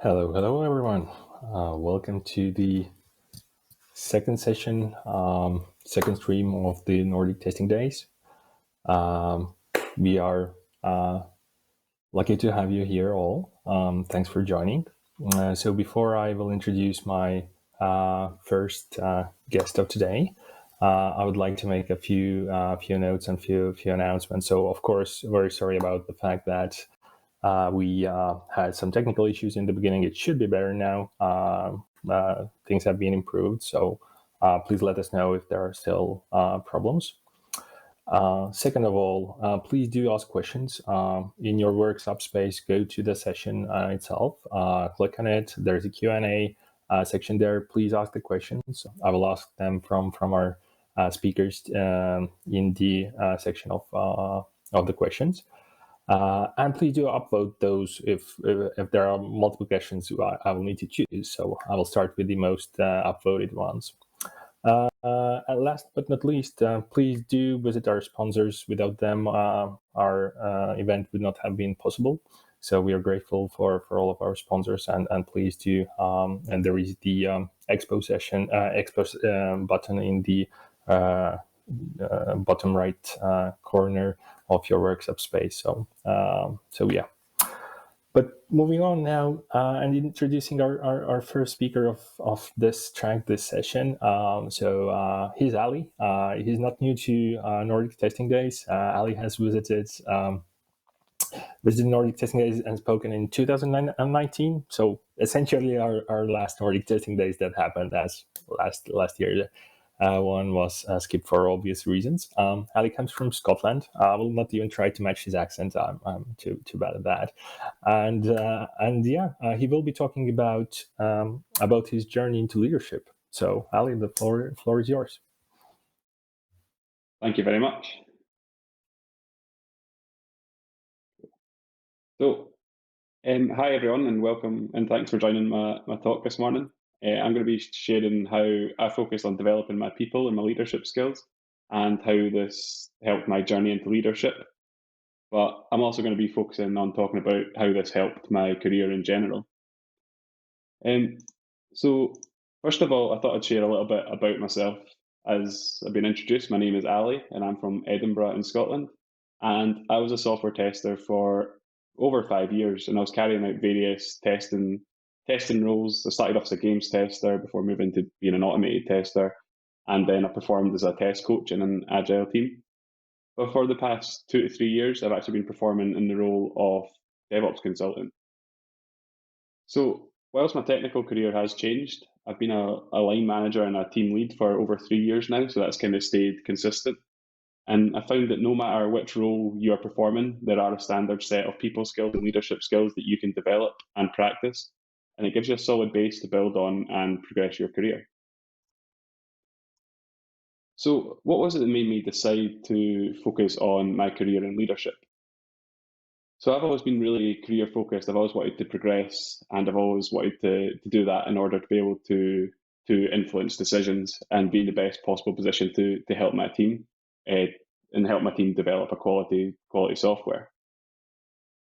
Hello, everyone. Welcome to the second session, second stream of the Nordic Testing Days. We are lucky to have you here all. Thanks for joining. So before I will introduce my first guest of today, I would like to make a few notes and few announcements. So of course, very sorry about the fact that we had some technical issues in the beginning. It should be better now. Things have been improved, so please let us know if there are still problems. Second of all, please do ask questions. In your work subspace, go to the session itself, click on it. There's a Q&A section there. Please ask the questions. I will ask them from our speakers in the section of the questions. And please do upload those if there are multiple questions I will need to choose. So I will start with the most upvoted ones. And last but not least, please do visit our sponsors. Without them, our event would not have been possible. So we are grateful for all of our sponsors, and please do. And there is the expo button in the bottom right corner of your work subspace. So yeah. But moving on now and introducing our first speaker of this track, this session. He's Ali. He's not new to Nordic Testing Days. Ali has visited Nordic Testing Days and spoken in 2019. So essentially our last Nordic Testing Days that happened as last year. One was skipped for obvious reasons. Ali comes from Scotland. I will not even try to match his accent. I'm too bad at that. And he will be talking about his journey into leadership. So Ali, the floor is yours. Thank you very much. So, hi everyone, and welcome, and thanks for joining my talk this morning. I'm going to be sharing how I focused on developing my people and my leadership skills, and how this helped my journey into leadership. But I'm also going to be focusing on talking about how this helped my career in general. So, first of all, I thought I'd share a little bit about myself. As I've been introduced, my name is Ali, and I'm from Edinburgh in Scotland. And I was a software tester for over 5 years, and I was carrying out various testing roles. I started off as a games tester before moving to being an automated tester, and then I performed as a test coach in an agile team. But for the past 2 to 3 years, I've actually been performing in the role of DevOps consultant. So whilst my technical career has changed, I've been a line manager and a team lead for over 3 years now, so that's kind of stayed consistent. And I found that no matter which role you are performing, there are a standard set of people skills and leadership skills that you can develop and practice. And it gives you a solid base to build on and progress your career. So, what was it that made me decide to focus on my career in leadership? So, I've always been really career focused. I've always wanted to progress, and I've always wanted to do that in order to be able to influence decisions and be in the best possible position to help my team. And help my team develop a quality software.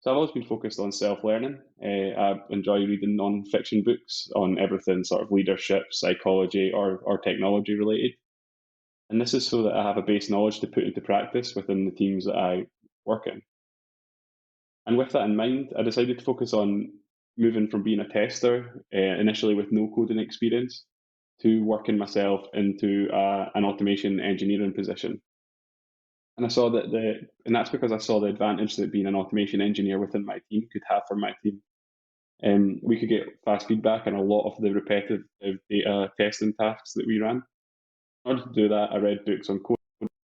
So I've always been focused on self-learning. I enjoy reading non-fiction books on everything sort of leadership, psychology, or technology related. And this is so that I have a base knowledge to put into practice within the teams that I work in. And with that in mind, I decided to focus on moving from being a tester, initially with no coding experience, to working myself into an automation engineering position. And I saw and that's because I saw the advantage that being an automation engineer within my team could have for my team. We could get fast feedback on a lot of the repetitive data testing tasks that we ran. In order to do that, I read books on code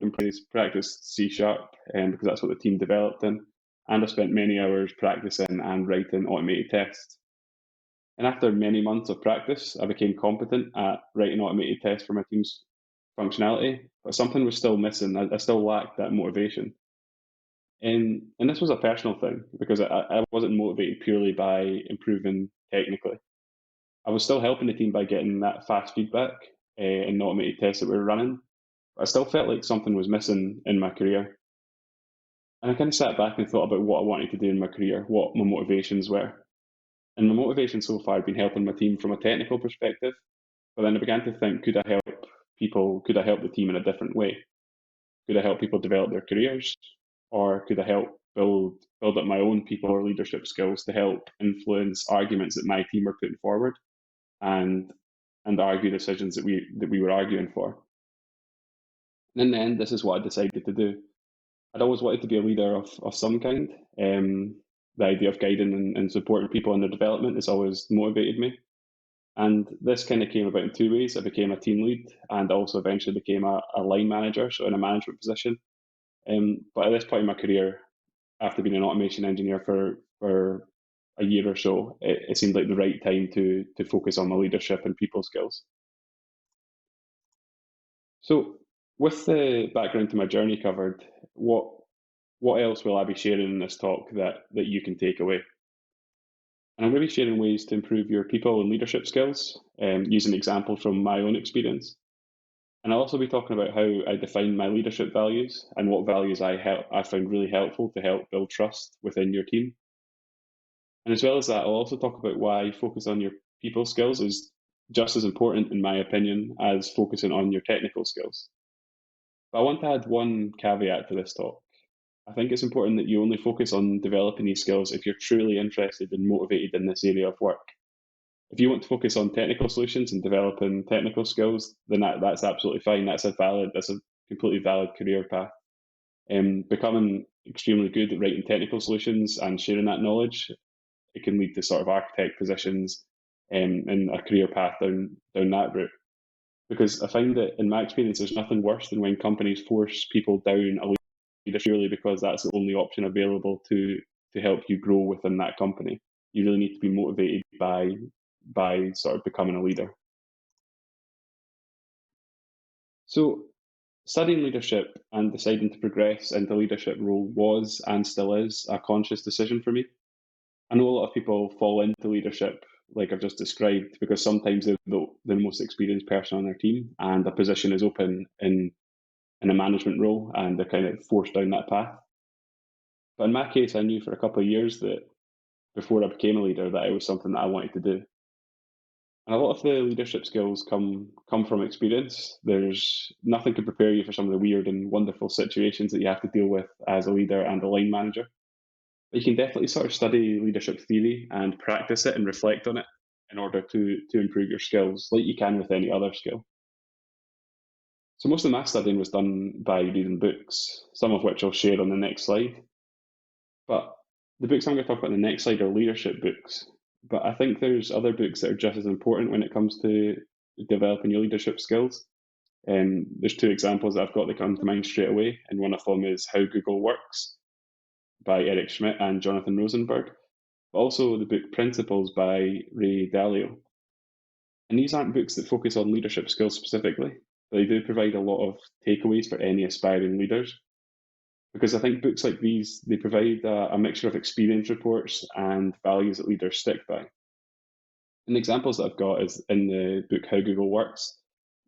and practiced C# because that's what the team developed in. And I spent many hours practicing and writing automated tests. And after many months of practice, I became competent at writing automated tests for my team's functionality, but something was still missing. I still lacked that motivation. And this was a personal thing because I wasn't motivated purely by improving technically. I was still helping the team by getting that fast feedback and the automated tests that we were running. But I still felt like something was missing in my career. And I kind of sat back and thought about what I wanted to do in my career, what my motivations were. And my motivation so far had been helping my team from a technical perspective, but then I began to think, could I help people? Could I help the team in a different way? Could I help people develop their careers, or could I help build up my own people or leadership skills to help influence arguments that my team are putting forward, and argue decisions that we were arguing for? And in the end, this is what I decided to do. I'd always wanted to be a leader of some kind. The idea of guiding and supporting people in their development has always motivated me. And this kind of came about in two ways. I became a team lead and also eventually became a line manager, so in a management position. But at this point in my career, after being an automation engineer for a year or so, it seemed like the right time to focus on my leadership and people skills. So, with the background to my journey covered, what else will I be sharing in this talk that you can take away? And I'm going to be sharing ways to improve your people and leadership skills, using examples from my own experience. And I'll also be talking about how I define my leadership values and what values I found really helpful to help build trust within your team. And as well as that, I'll also talk about why focus on your people skills is just as important, in my opinion, as focusing on your technical skills. But I want to add one caveat to this talk. I think it's important that you only focus on developing these skills if you're truly interested and motivated in this area of work. If you want to focus on technical solutions and developing technical skills, then that's absolutely fine. That's a completely valid career path. Becoming extremely good at writing technical solutions and sharing that knowledge, it can lead to sort of architect positions, and a career path down that route. Because I find that in my experience, there's nothing worse than when companies force people down a leadership purely because that's the only option available to help you grow within that company. You really need to be motivated by sort of becoming a leader. So studying leadership and deciding to progress into leadership role was and still is a conscious decision for me. I know a lot of people fall into leadership like I've just described because sometimes they're the most experienced person on their team and a position is open in a management role and they're kind of forced down that path. But in my case, I knew for a couple of years that before I became a leader that it was something that I wanted to do. And a lot of the leadership skills come from experience. There's nothing to prepare you for some of the weird and wonderful situations that you have to deal with as a leader and a line manager. But you can definitely sort of study leadership theory and practice it and reflect on it in order to improve your skills, like you can with any other skill. So most of my studying was done by reading books, some of which I'll share on the next slide. But the books I'm going to talk about on the next slide are leadership books. But I think there's other books that are just as important when it comes to developing your leadership skills. There's two examples that I've got that come to mind straight away, and one of them is How Google Works by Eric Schmidt and Jonathan Rosenberg, but also the book Principles by Ray Dalio. And these aren't books that focus on leadership skills specifically, but they do provide a lot of takeaways for any aspiring leaders. Because I think books like these, they provide a mixture of experience reports and values that leaders stick by. And the examples that I've got is in the book How Google Works.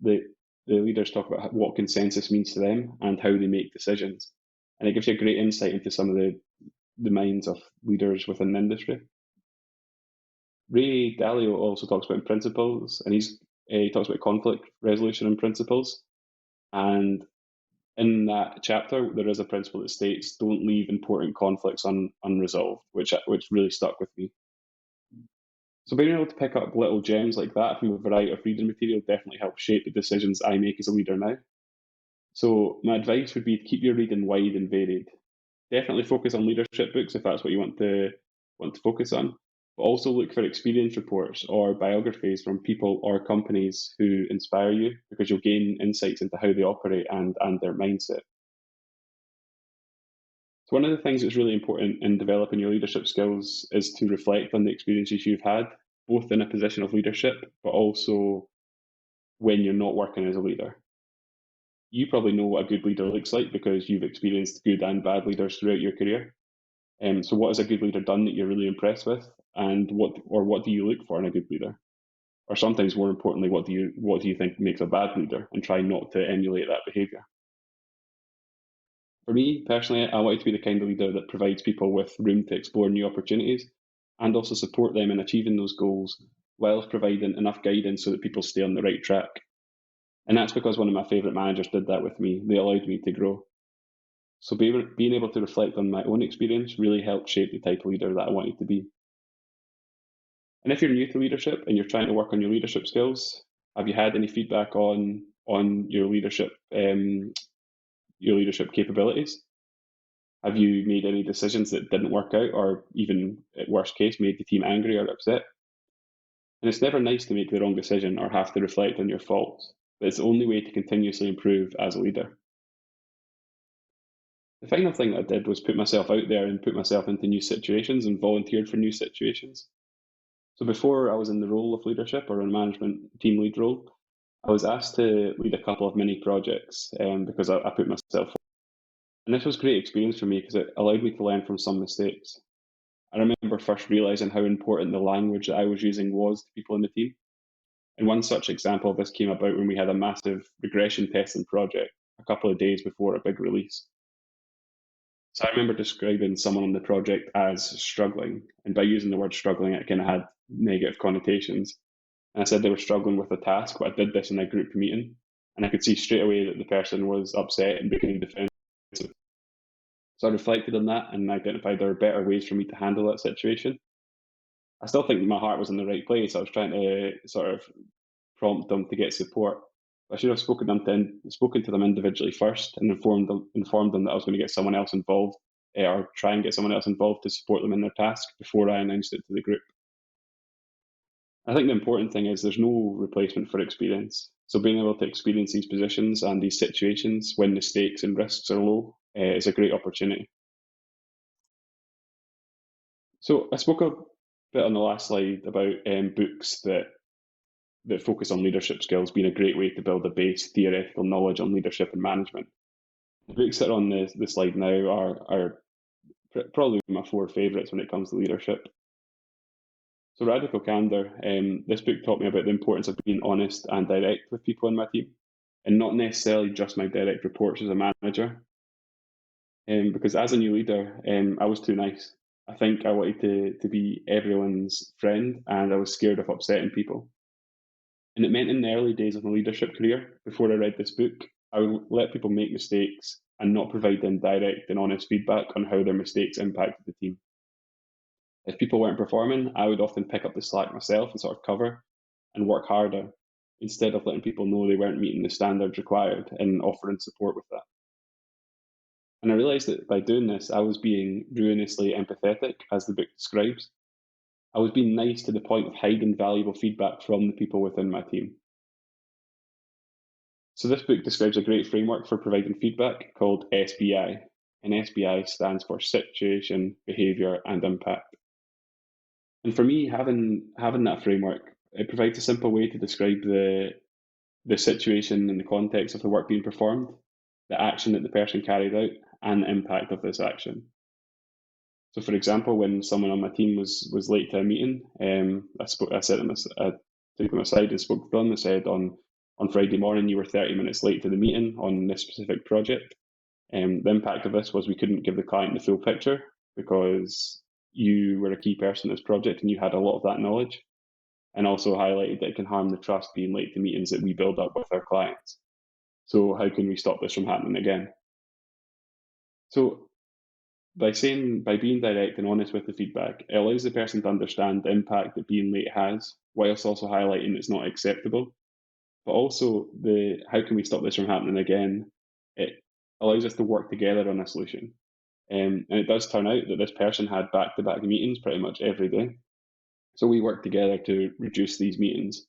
The leaders talk about what consensus means to them and how they make decisions. And it gives you a great insight into some of the minds of leaders within the industry. Ray Dalio also talks about principles, and he talks about conflict resolution and principles. And in that chapter, there is a principle that states, "Don't leave important conflicts unresolved," which really stuck with me. So being able to pick up little gems like that from a variety of reading material definitely helps shape the decisions I make as a leader now. So my advice would be to keep your reading wide and varied. Definitely focus on leadership books if that's what you want to focus on, but also look for experience reports or biographies from people or companies who inspire you because you'll gain insights into how they operate and their mindset. So one of the things that's really important in developing your leadership skills is to reflect on the experiences you've had, both in a position of leadership, but also when you're not working as a leader. You probably know what a good leader looks like because you've experienced good and bad leaders throughout your career. So what has a good leader done that you're really impressed with, and what do you look for in a good leader? Or sometimes more importantly, what do you think makes a bad leader, and try not to emulate that behavior. For me personally, I want to be the kind of leader that provides people with room to explore new opportunities and also support them in achieving those goals whilst providing enough guidance so that people stay on the right track. And that's because one of my favourite managers did that with me. They allowed me to grow. So being able to reflect on my own experience really helped shape the type of leader that I wanted to be. And if you're new to leadership and you're trying to work on your leadership skills, have you had any feedback on your leadership capabilities? Have you made any decisions that didn't work out, or even at worst case, made the team angry or upset? And it's never nice to make the wrong decision or have to reflect on your faults, but it's the only way to continuously improve as a leader. The final thing that I did was put myself out there and put myself into new situations and volunteered for new situations. So before I was in the role of leadership or a management team lead role, I was asked to lead a couple of mini projects because I put myself. And this was a great experience for me because it allowed me to learn from some mistakes. I remember first realizing how important the language that I was using was to people in the team. And one such example of this came about when we had a massive regression testing project a couple of days before a big release. So I remember describing someone on the project as struggling, and by using the word struggling, it kind of had negative connotations. And I said they were struggling with a task, but I did this in a group meeting, and I could see straight away that the person was upset and becoming defensive. So I reflected on that and identified there were better ways for me to handle that situation. I still think my heart was in the right place. I was trying to sort of prompt them to get support. I should have spoken to them individually first and informed them that I was going to get someone else involved, or try and get someone else involved to support them in their task before I announced it to the group. I think the important thing is there's no replacement for experience. So being able to experience these positions and these situations when the stakes and risks are low is a great opportunity. So I spoke a bit on the last slide about books that focus on leadership skills being a great way to build a base theoretical knowledge on leadership and management. The books that are on the slide now are probably my four favourites when it comes to leadership. So Radical Candor, this book taught me about the importance of being honest and direct with people in my team, and not necessarily just my direct reports as a manager. Because as a new leader, I was too nice. I think I wanted to be everyone's friend, and I was scared of upsetting people. And it meant in the early days of my leadership career, before I read this book, I would let people make mistakes and not provide them direct and honest feedback on how their mistakes impacted the team. If people weren't performing, I would often pick up the slack myself and sort of cover and work harder instead of letting people know they weren't meeting the standards required and offering support with that. And I realized that by doing this, I was being ruinously empathetic, as the book describes. I was being nice to the point of hiding valuable feedback from the people within my team. So this book describes a great framework for providing feedback called SBI, and SBI stands for Situation, Behaviour and Impact. And for me, having that framework, it provides a simple way to describe the situation and the context of the work being performed, the action that the person carried out, and the impact of this action. So, for example, when someone on my team was late to a meeting, I took them aside and spoke to them. I said, on Friday morning, you were 30 minutes late to the meeting on this specific project. The impact of this was we couldn't give the client the full picture because you were a key person in this project and you had a lot of that knowledge, and also highlighted that it can harm the trust being late to meetings that we build up with our clients. So how can we stop this from happening again? So by being direct and honest with the feedback, it allows the person to understand the impact that being late has, whilst also highlighting it's not acceptable. But also the how can we stop this from happening again? It allows us to work together on a solution. And it does turn out that this person had back-to-back meetings pretty much every day. So we worked together to reduce these meetings.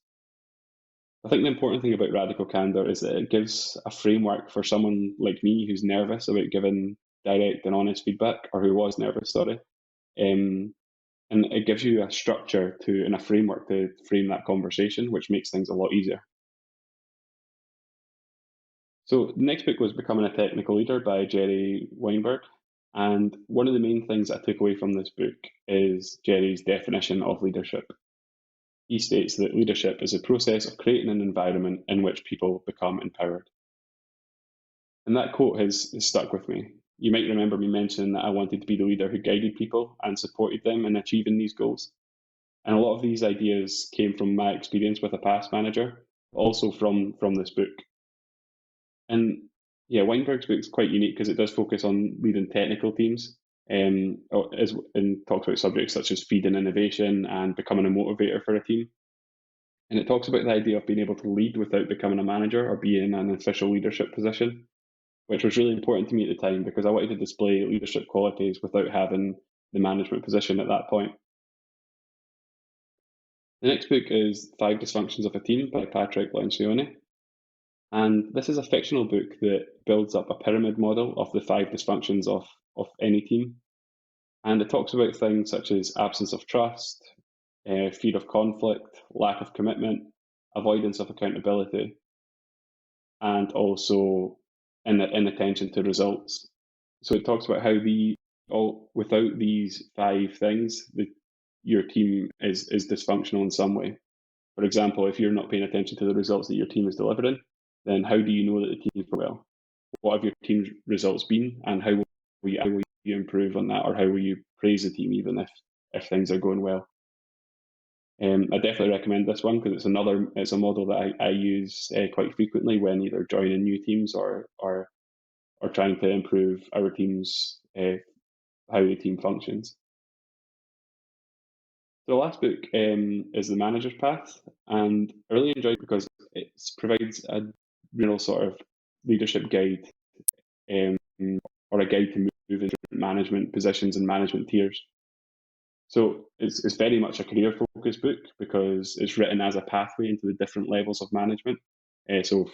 I think the important thing about Radical Candor is that it gives a framework for someone like me who's nervous about giving direct and honest feedback, or who was nervous, sorry. And it gives you a structure and a framework to frame that conversation, which makes things a lot easier. So the next book was Becoming a Technical Leader by Jerry Weinberg. And one of the main things I took away from this book is Jerry's definition of leadership. He states that leadership is a process of creating an environment in which people become empowered. And that quote has stuck with me. you might remember me mentioning that I wanted to be the leader who guided people and supported them in achieving these goals. And a lot of these ideas came from my experience with a past manager, also from this book. And yeah, Weinberg's book is quite unique because it does focus on leading technical teams, and talks about subjects such as feeding innovation and becoming a motivator for a team. And it talks about the idea of being able to lead without becoming a manager or be in an official leadership position, which was really important to me at the time because I wanted to display leadership qualities without having the management position at that point. The next book is Five Dysfunctions of a Team by Patrick Lencioni. And this is a fictional book that builds up a pyramid model of the five dysfunctions of any team. And it talks about things such as absence of trust, fear of conflict, lack of commitment, avoidance of accountability, and also inattention to results. So it talks about how without these five things, your team is dysfunctional in some way. For example, if you're not paying attention to the results that your team is delivering, then how do you know that the team is going well? What have your team's results been, and how will you improve on that, or how will you praise the team even if things are going well? I definitely recommend this one because it's a model that I use quite frequently when either joining new teams or trying to improve our team's how the team functions. The last book is The Manager's Path, and I really enjoy it because it provides a real sort of leadership guide, um, or a guide to move into management positions and management tiers. So it's very much a career focused book because it's written as a pathway into the different levels of management. So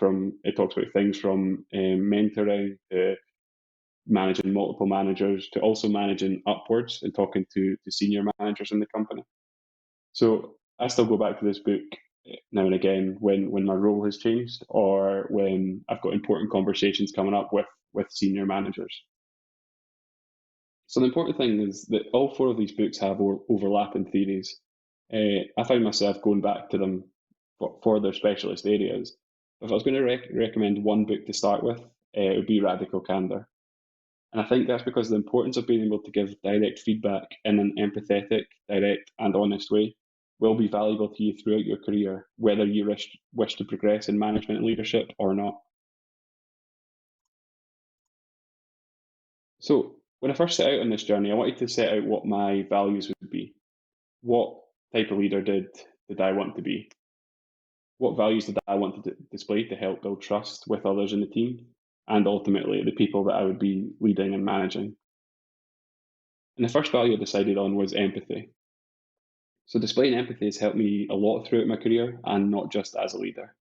it talks about things from mentoring to managing multiple managers to also managing upwards and talking to senior managers in the company. So I still go back to this book now and again when my role has changed or when I've got important conversations coming up with senior managers. So the important thing is that all four of these books have overlapping theories. I find myself going back to them for their specialist areas. If I was going to recommend one book to start with, it would be Radical Candor. And I think that's because the importance of being able to give direct feedback in an empathetic, direct, and honest way will be valuable to you throughout your career, whether you wish to progress in management and leadership or not. So, when I first set out on this journey, I wanted to set out what my values would be. What type of leader did I want to be? What values did I want to display to help build trust with others in the team and ultimately the people that I would be leading and managing? And the first value I decided on was empathy. So displaying empathy has helped me a lot throughout my career and not just as a leader.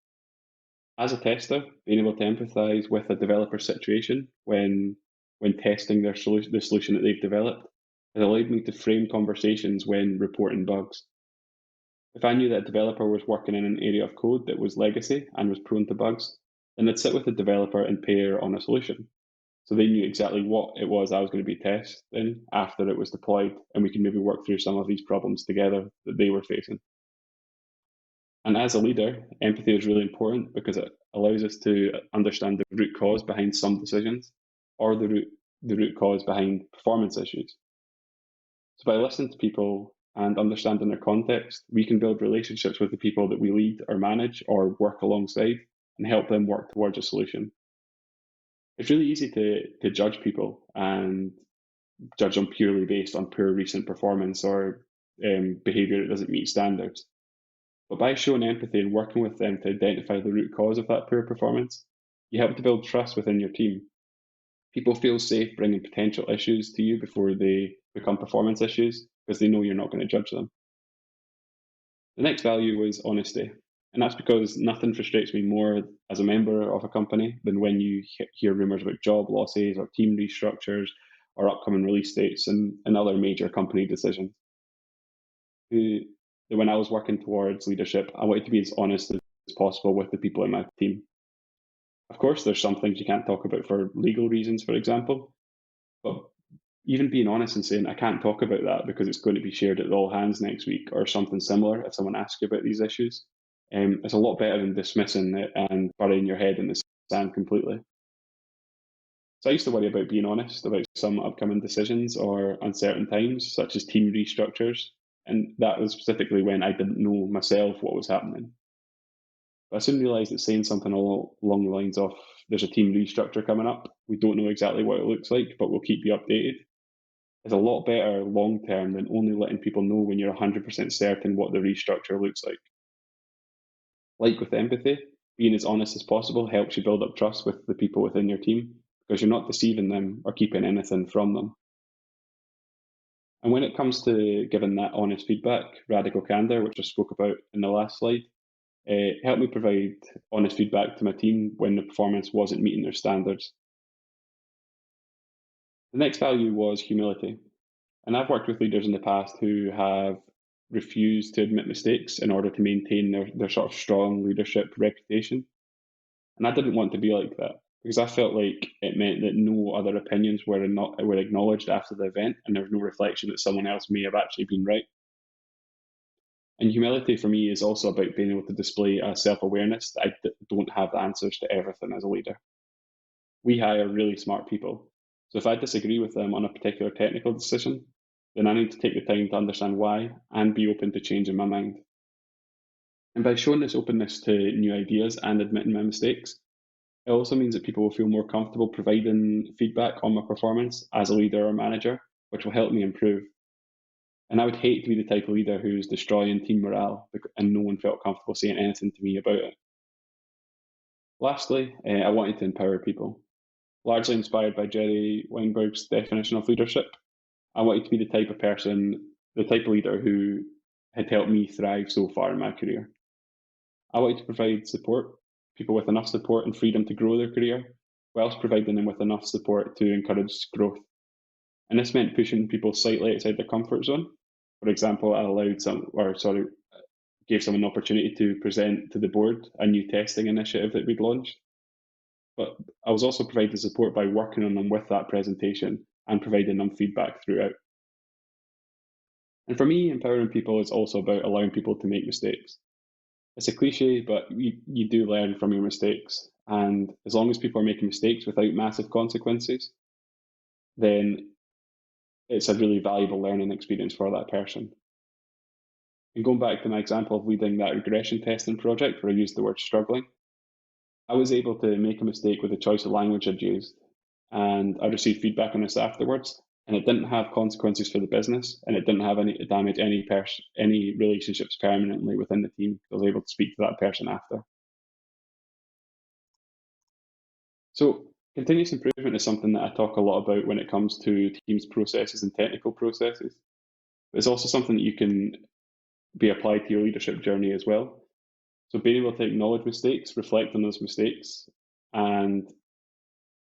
As a tester, being able to empathize with a developer's situation when testing the solution that they've developed has allowed me to frame conversations when reporting bugs. If I knew that a developer was working in an area of code that was legacy and was prone to bugs, then I'd sit with the developer and pair on a solution. So they knew exactly what it was I was going to be testing after it was deployed, and we could maybe work through some of these problems together that they were facing. And as a leader, empathy is really important because it allows us to understand the root cause behind some decisions or the root cause behind performance issues. So by listening to people and understanding their context, we can build relationships with the people that we lead or manage or work alongside and help them work towards a solution. It's really easy to judge people and judge them purely based on poor recent performance or behavior that doesn't meet standards. But by showing empathy and working with them to identify the root cause of that poor performance, you help to build trust within your team. People feel safe bringing potential issues to you before they become performance issues because they know you're not going to judge them. The next value was honesty. And that's because nothing frustrates me more as a member of a company than when you hear rumors about job losses or team restructures or upcoming release dates and other major company decisions. When I was working towards leadership, I wanted to be as honest as possible with the people in my team. Of course, there's some things you can't talk about for legal reasons, for example, but even being honest and saying, I can't talk about that because it's going to be shared at all hands next week or something similar if someone asks you about these issues, it's a lot better than dismissing it and burying your head in the sand completely. So I used to worry about being honest about some upcoming decisions or uncertain times, such as team restructures, and that was specifically when I didn't know myself what was happening. But I soon realised that saying something along the lines of, there's a team restructure coming up, we don't know exactly what it looks like, but we'll keep you updated, is a lot better long term than only letting people know when you're 100% certain what the restructure looks like. Like with empathy, being as honest as possible helps you build up trust with the people within your team because you're not deceiving them or keeping anything from them. And when it comes to giving that honest feedback, radical candor, which I spoke about in the last slide, helped me provide honest feedback to my team when the performance wasn't meeting their standards. The next value was humility. And I've worked with leaders in the past who have refused to admit mistakes in order to maintain their sort of strong leadership reputation. And I didn't want to be like that because I felt like it meant that no other opinions were acknowledged after the event and there was no reflection that someone else may have actually been right. And humility for me is also about being able to display a self awareness that don't have the answers to everything as a leader. We hire really smart people. So if I disagree with them on a particular technical decision, then I need to take the time to understand why and be open to changing my mind. And by showing this openness to new ideas and admitting my mistakes, it also means that people will feel more comfortable providing feedback on my performance as a leader or manager, which will help me improve. And I would hate to be the type of leader who's destroying team morale and no one felt comfortable saying anything to me about it. Lastly, I wanted to empower people. Largely inspired by Jerry Weinberg's definition of leadership, I wanted to be the type of person, the type of leader who had helped me thrive so far in my career. I wanted to provide support, people with enough support and freedom to grow their career, whilst providing them with enough support to encourage growth. And this meant pushing people slightly outside their comfort zone. For example, gave someone an opportunity to present to the board a new testing initiative that we'd launched. But I was also providing support by working on them with that presentation and providing them feedback throughout. And for me, empowering people is also about allowing people to make mistakes. It's a cliche, but you do learn from your mistakes. And as long as people are making mistakes without massive consequences, then it's a really valuable learning experience for that person. And going back to my example of leading that regression testing project where I used the word struggling, I was able to make a mistake with the choice of language I'd used, and I received feedback on this afterwards. And it didn't have consequences for the business, and it didn't have any damage any relationships permanently within the team. I was able to speak to that person after. So continuous improvement is something that I talk a lot about when it comes to teams' processes and technical processes. But it's also something that you can be applied to your leadership journey as well. So being able to acknowledge mistakes, reflect on those mistakes, and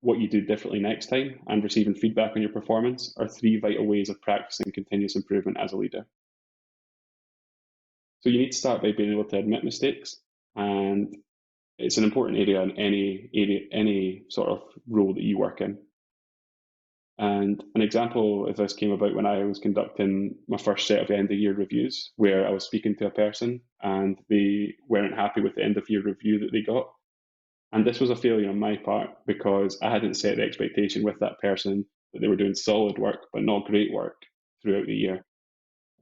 what you do differently next time, and receiving feedback on your performance are three vital ways of practicing continuous improvement as a leader. So you need to start by being able to admit mistakes, and it's an important area in any sort of role that you work in. And an example of this came about when I was conducting my first set of end of year reviews, where I was speaking to a person and they weren't happy with the end of year review that they got. And this was a failure on my part because I hadn't set the expectation with that person that they were doing solid work, but not great work throughout the year.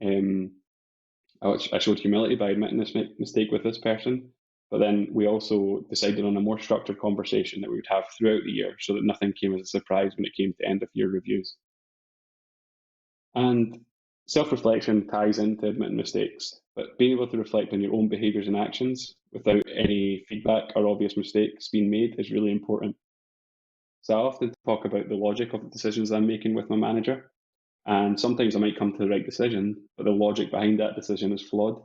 I showed humility by admitting this mistake with this person, but then we also decided on a more structured conversation that we would have throughout the year so that nothing came as a surprise when it came to end of year reviews. And self-reflection ties into admitting mistakes, but being able to reflect on your own behaviors and actions without any feedback or obvious mistakes being made is really important. So I often talk about the logic of the decisions I'm making with my manager, and sometimes I might come to the right decision, but the logic behind that decision is flawed,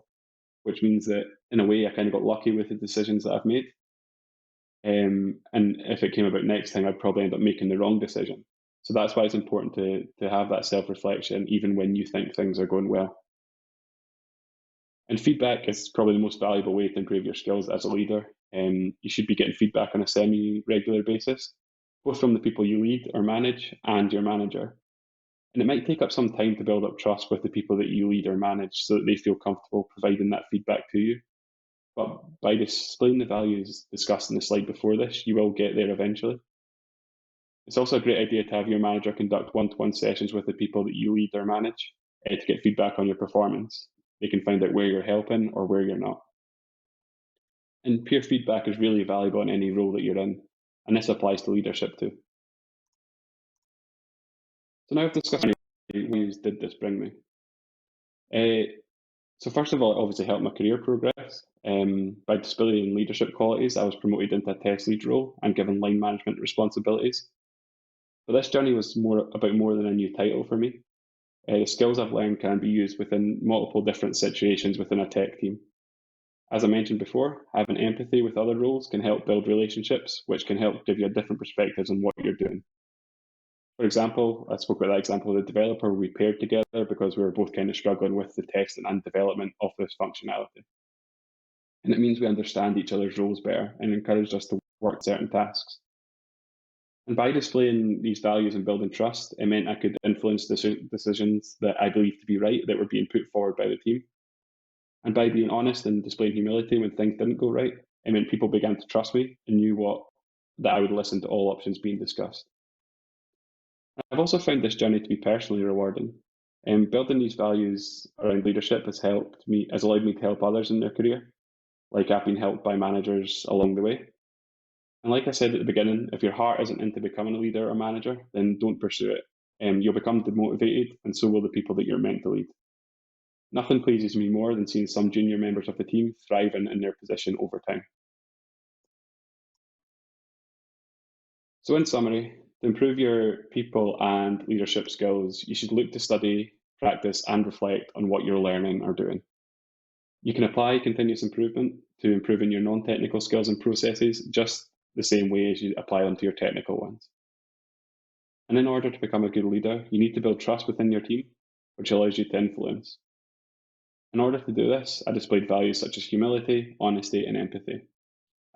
which means that in a way I kind of got lucky with the decisions that I've made. And if it came about next time, I'd probably end up making the wrong decision. So that's why it's important to have that self-reflection, even when you think things are going well. And feedback is probably the most valuable way to improve your skills as a leader. You should be getting feedback on a semi-regular basis, both from the people you lead or manage and your manager. And it might take up some time to build up trust with the people that you lead or manage so that they feel comfortable providing that feedback to you. But by displaying the values discussed in the slide before this, you will get there eventually. It's also a great idea to have your manager conduct one-to-one sessions with the people that you lead or manage to get feedback on your performance. They can find out where you're helping or where you're not. And peer feedback is really valuable in any role that you're in, and this applies to leadership too. So now I've discussed how many ways did this bring me. So first of all, it obviously helped my career progress. By displaying leadership qualities, I was promoted into a test lead role and given line management responsibilities. But this journey was about more than a new title for me. The skills I've learned can be used within multiple different situations within a tech team. As I mentioned before, having empathy with other roles can help build relationships, which can help give you different perspectives on what you're doing. For example, I spoke about that example of the developer we paired together because we were both kind of struggling with the testing and development of this functionality. And it means we understand each other's roles better and encouraged us to work certain tasks. And by displaying these values and building trust, it meant I could influence decisions that I believed to be right that were being put forward by the team. And by being honest and displaying humility when things didn't go right, it meant people began to trust me and knew that I would listen to all options being discussed. I've also found this journey to be personally rewarding. Building these values around leadership has allowed me to help others in their career, like I've been helped by managers along the way. And like I said at the beginning, if your heart isn't into becoming a leader or manager, then don't pursue it. You'll become demotivated, and so will the people that you're meant to lead. Nothing pleases me more than seeing some junior members of the team thriving in their position over time. So, in summary, to improve your people and leadership skills, you should look to study, practice, and reflect on what you're learning or doing. You can apply continuous improvement to improving your non technical skills and processes just the same way as you apply them to your technical ones. And in order to become a good leader, you need to build trust within your team, which allows you to influence. In order to do this, I displayed values such as humility, honesty, and empathy.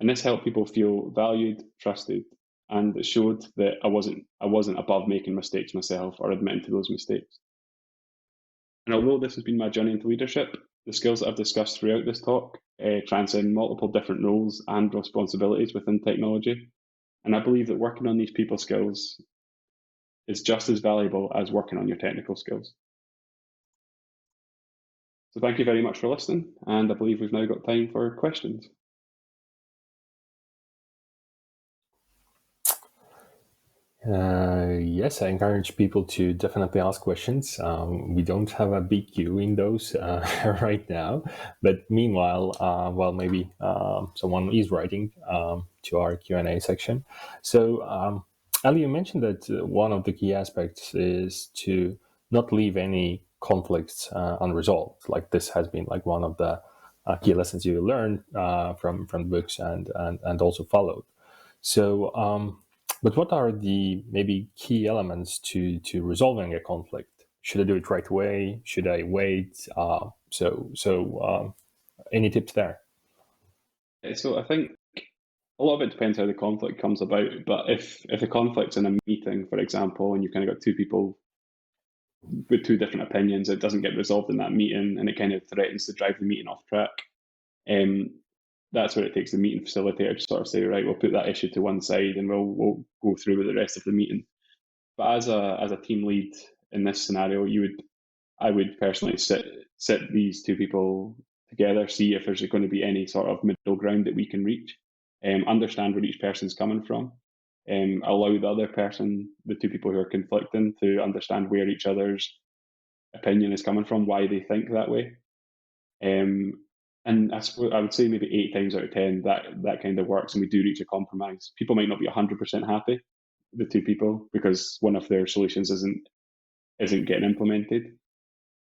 And this helped people feel valued, trusted, and it showed that I wasn't above making mistakes myself or admitting to those mistakes. And although this has been my journey into leadership, the skills that I've discussed throughout this talk transcend multiple different roles and responsibilities within technology. And I believe that working on these people skills is just as valuable as working on your technical skills. So thank you very much for listening, and I believe we've now got time for questions. Yes, I encourage people to definitely ask questions. We don't have a big queue in those right now, but meanwhile, maybe someone is writing to our Q&A section. So, Ali, you mentioned that one of the key aspects is to not leave any conflicts unresolved. Like this has been like one of the key lessons you learned from books and also followed. So. But what are the maybe key elements to resolving a conflict? Should I do it right away? Should I wait? Any tips there? So I think a lot of it depends how the conflict comes about. But if the conflict's in a meeting, for example, and you've kind of got two people with two different opinions, it doesn't get resolved in that meeting, and it kind of threatens to drive the meeting off track. That's where it takes the meeting facilitator to sort of say, right, we'll put that issue to one side and we'll go through with the rest of the meeting. But as a team lead in this scenario, I would personally sit these two people together, see if there's going to be any sort of middle ground that we can reach, understand where each person's coming from, allow the other person, the two people who are conflicting, to understand where each other's opinion is coming from, why they think that way. And I would say maybe 8 times out of 10 that kind of works, and we do reach a compromise. People might not be 100% happy, the two people, because one of their solutions isn't getting implemented,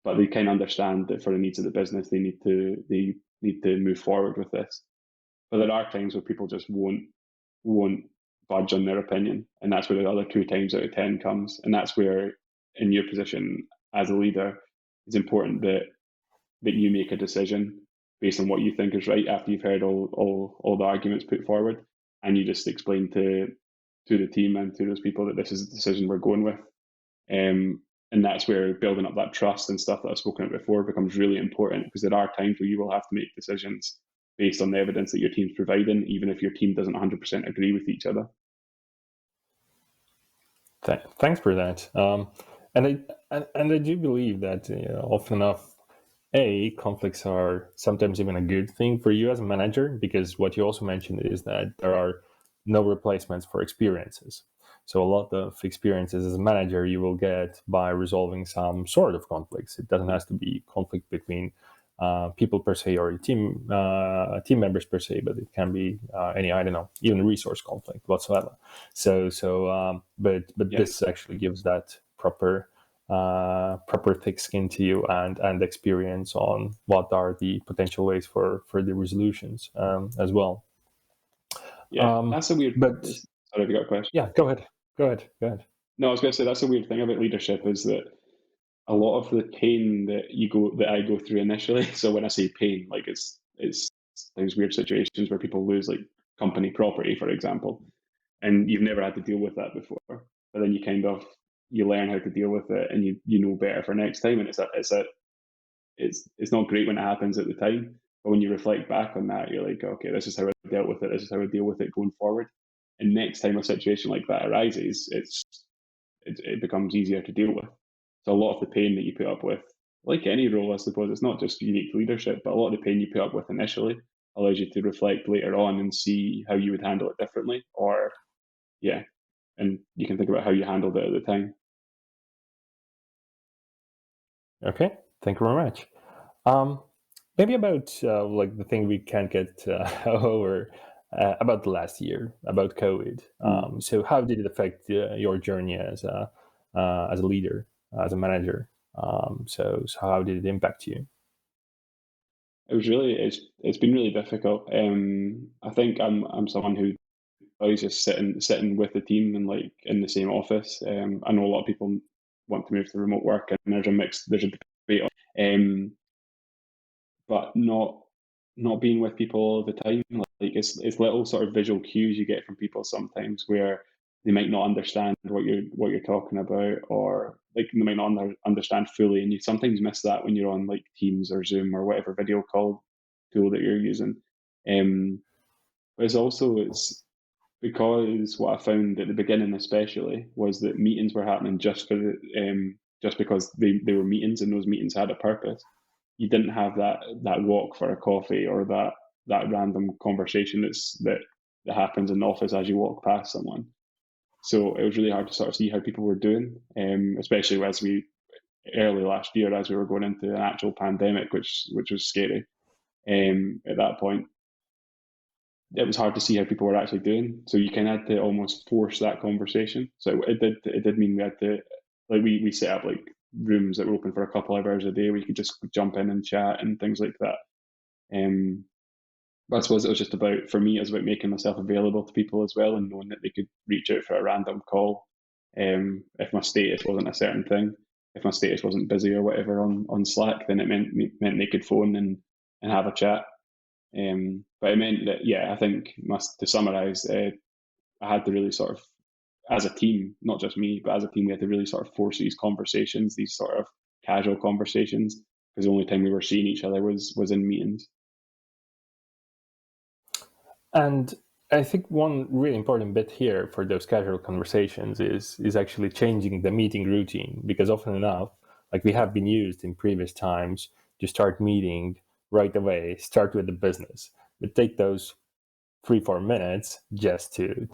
but they kind of understand that for the needs of the business, they need to move forward with this. But there are times where people just won't budge on their opinion, and that's where the other 2 times out of 10 comes. And that's where, in your position as a leader, it's important that you make a decision based on what you think is right after you've heard all the arguments put forward, and you just explain to the team and to those people that this is the decision we're going with. And that's where building up that trust and stuff that I've spoken about before becomes really important, because there are times where you will have to make decisions based on the evidence that your team's providing, even if your team doesn't 100% agree with each other. Thanks for that. And I do believe that often enough, conflicts are sometimes even a good thing for you as a manager, because what you also mentioned is that there are no replacements for experiences. So a lot of experiences as a manager you will get by resolving some sort of conflicts. It doesn't have to be conflict between people per se or team members per se, but it can be any, I don't know, even resource conflict whatsoever. But Yeah, this actually gives that proper thick skin to you and experience on what are the potential ways for the resolutions as well. yeah. That's a weird. But Sorry, have you got a question? yeah, go ahead. No, I was going to say that's a weird thing about leadership is that a lot of the pain that I go through initially. So when I say pain, like it's those weird situations where people lose like company property, for example, and you've never had to deal with that before. But then you learn how to deal with it, and you know better for next time. And it's not great when it happens at the time, but when you reflect back on that, you're like, okay, this is how I dealt with it. This is how I deal with it going forward. And next time a situation like that arises, it becomes easier to deal with. So a lot of the pain that you put up with, like any role, I suppose, it's not just unique to leadership, but a lot of the pain you put up with initially allows you to reflect later on and see how you would handle it differently. Or, yeah, and you can think about how you handled it at the time. Okay, thank you very much. Um, Maybe about like the thing we can't get over about the last year, about COVID. Mm. So how did it affect your journey as a leader, as a manager? So how did it impact you? It's been really difficult. I think I'm someone who always just sitting with the team and like in the same office. I know a lot of people want to move to remote work, and there's a debate, but not being with people all the time. Like it's little sort of visual cues you get from people sometimes where they might not understand what you're talking about, or like they might not understand fully, and you sometimes miss that when you're on like Teams or Zoom or whatever video call tool that you're using. But it's because what I found at the beginning, especially, was that meetings were happening just because they were meetings, and those meetings had a purpose. You didn't have that walk for a coffee, or that random conversation that happens in the office as you walk past someone. So it was really hard to sort of see how people were doing, especially as we early last year, as we were going into an actual pandemic, which was scary. At that point, it was hard to see how people were actually doing. So you kind of had to almost force that conversation. So it did mean we had to, like, we set up like rooms that were open for a couple of hours a day where you could just jump in and chat and things like that. But I suppose it was just about, for me, it was about making myself available to people as well, and knowing that they could reach out for a random call. If my status wasn't a certain thing, if my status wasn't busy or whatever on Slack, then it meant they could phone and have a chat. But it meant that, yeah, I think to summarize, I had to really sort of, as a team, not just me, but as a team, we had to really sort of force these conversations, these sort of casual conversations, because the only time we were seeing each other was in meetings. And I think one really important bit here for those casual conversations is actually changing the meeting routine, because often enough, like we have been used in previous times to start meeting right away, start with the business, but take those 3 4 minutes just to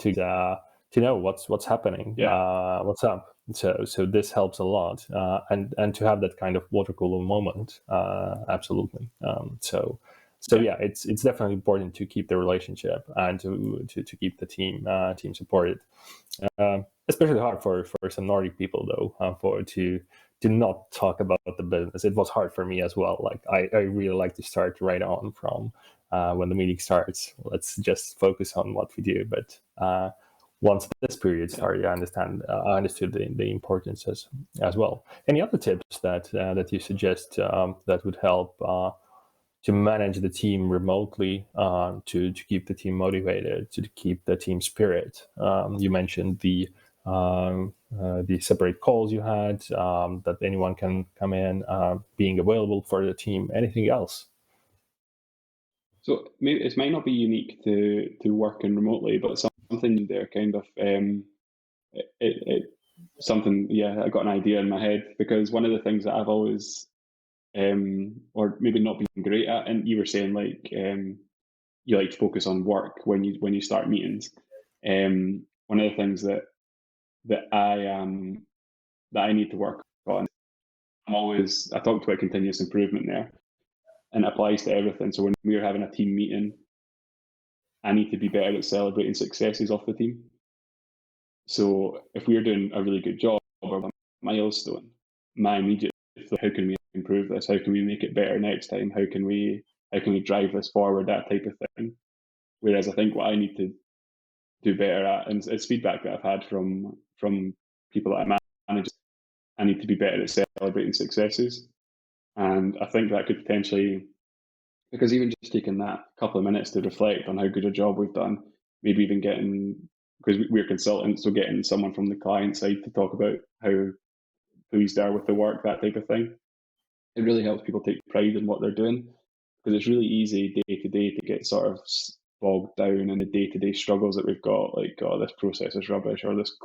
know what's happening, Yeah, what's up. So this helps a lot, and to have that kind of water cooler moment, absolutely. So yeah, yeah, it's definitely important to keep the relationship and to keep the team supported. Especially hard for some Nordic people though, for to not talk about the business. It was hard for me as well. Like I really like to start right on from when the meeting starts. Let's just focus on what we do. But once this period yeah. started, I understood the importance as well. Any other tips that you suggest that would help to manage the team remotely, to keep the team motivated, to keep the team spirit? You mentioned the separate calls you had, that anyone can come in, being available for the team. Anything else? So maybe it might not be unique to working remotely, but something there kind of something. Yeah, I got an idea in my head, because one of the things that I've always, or maybe not been great at, and you were saying like, you like to focus on work when you start meetings. One of the things that I that I need to work on. I talked about continuous improvement there, and it applies to everything. So when we're having a team meeting, I need to be better at celebrating successes of the team. So if we're doing a really good job or a milestone, my immediate thought, how can we improve this? How can we make it better next time? How can we drive this forward? That type of thing. Whereas I think what I need to do better at, and it's feedback that I've had from people that I manage, I need to be better at celebrating successes. And I think that could potentially, because even just taking that couple of minutes to reflect on how good a job we've done, maybe even getting, because we're consultants, so getting someone from the client side to talk about how pleased they are with the work, that type of thing, it really helps people take pride in what they're doing. Because it's really easy day to day to get sort of bogged down in the day to day struggles that we've got, like, oh, this process is rubbish, or this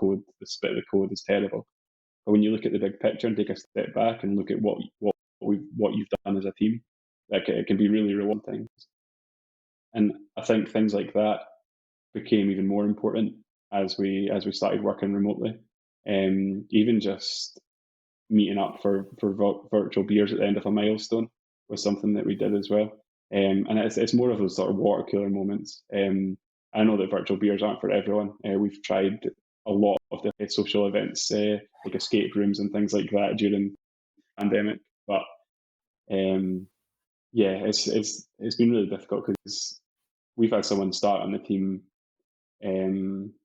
bit of the code is terrible. But when you look at the big picture and take a step back and look at what you've done as a team, like, it can be really rewarding. And I think things like that became even more important as we started working remotely. Even just meeting up for virtual beers at the end of a milestone was something that we did as well. And it's more of those sort of water cooler moments. I know that virtual beers aren't for everyone. We've tried a lot of the social events, like escape rooms and things like that during the pandemic. But um, yeah, it's been really difficult because we've had someone start on the team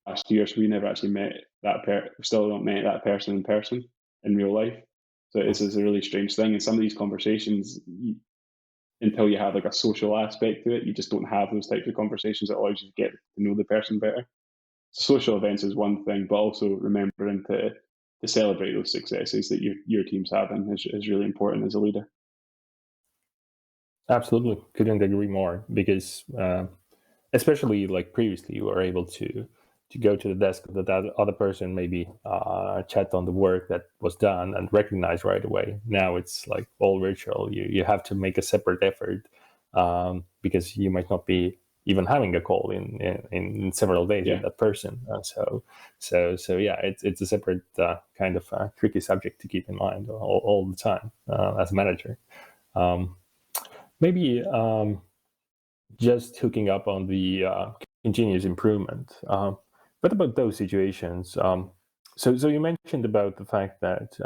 last year, so we never actually met we still not met that person in real life. So it's a really strange thing. And some of these conversations, until you have like a social aspect to it, you just don't have those types of conversations that allows you to get to know the person better. Social events is one thing, but also remembering to celebrate those successes that your team's having is really important as a leader. Absolutely, couldn't agree more. Because especially like previously, you were able to go to the desk of that other person, maybe chat on the work that was done and recognize right away. Now it's like all virtual. You have to make a separate effort, because you might not be even having a call in several days with Yeah. that person. So yeah, it's a separate kind of tricky subject to keep in mind all the time as a manager. Um, Maybe just hooking up on the continuous improvement. What about those situations? So you mentioned about the fact that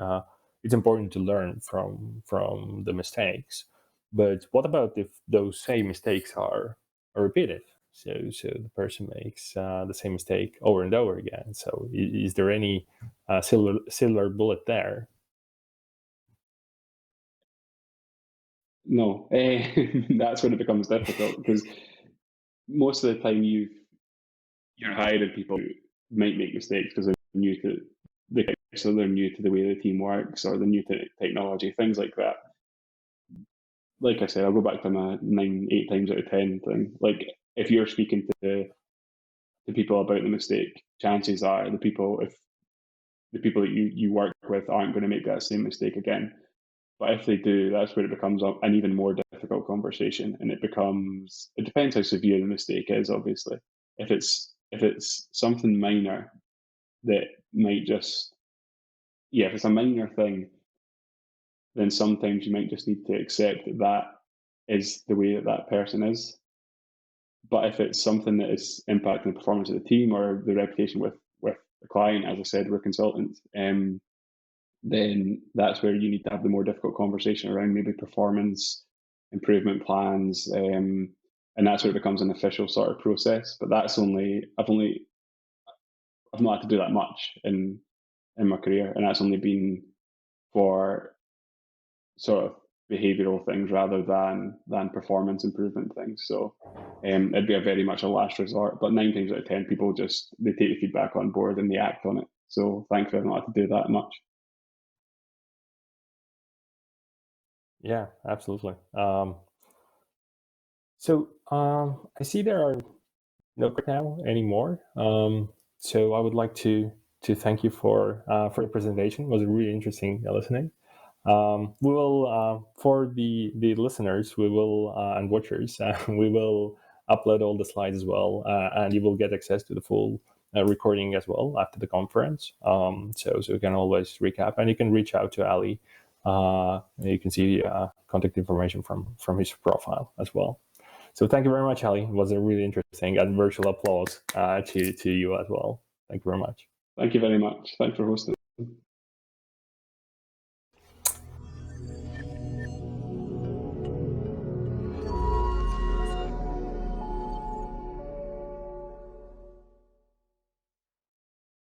it's important to learn from the mistakes, but what about if those same mistakes are repeated? So the person makes the same mistake over and over again. So is there any silver bullet there? No, that's when it becomes difficult, because most of the time you're hiring people who might make mistakes because they're new to so they're new to the way the team works, or they're new to technology, things like that. Like I said, I'll go back to my 8 times out of 10 thing. Like, if you're speaking to people about the mistake, chances are the people that you work with aren't going to make that same mistake again. But if they do, that's where it becomes an even more difficult conversation, and it depends how severe the mistake is, obviously. If it's something minor that might just, yeah, if it's a minor thing, then sometimes you might just need to accept that that is the way that that person is. But if it's something that is impacting the performance of the team or the reputation with the client, as I said, we're consultants, then that's where you need to have the more difficult conversation around maybe performance improvement plans, and that's where it becomes an official sort of process. But I've not had to do that much in my career, and that's only been for sort of behavioral things rather than performance improvement things. So it'd be a very much a last resort. But 9 times out of 10, people just they take the feedback on board and they act on it. So thankfully, I've not had to do that much. Yeah, absolutely. I see there are no right now anymore. So I would like to to thank you for your presentation. It was really interesting listening. We will, for the listeners, we will and watchers, we will upload all the slides as well, and you will get access to the full recording as well after the conference. So you can always recap, and you can reach out to Ali. You can see contact information from his profile as well. So thank you very much, Ali. It was a really interesting, and virtual applause to you as well. Thank you very much. Thank you very much. Thanks for hosting.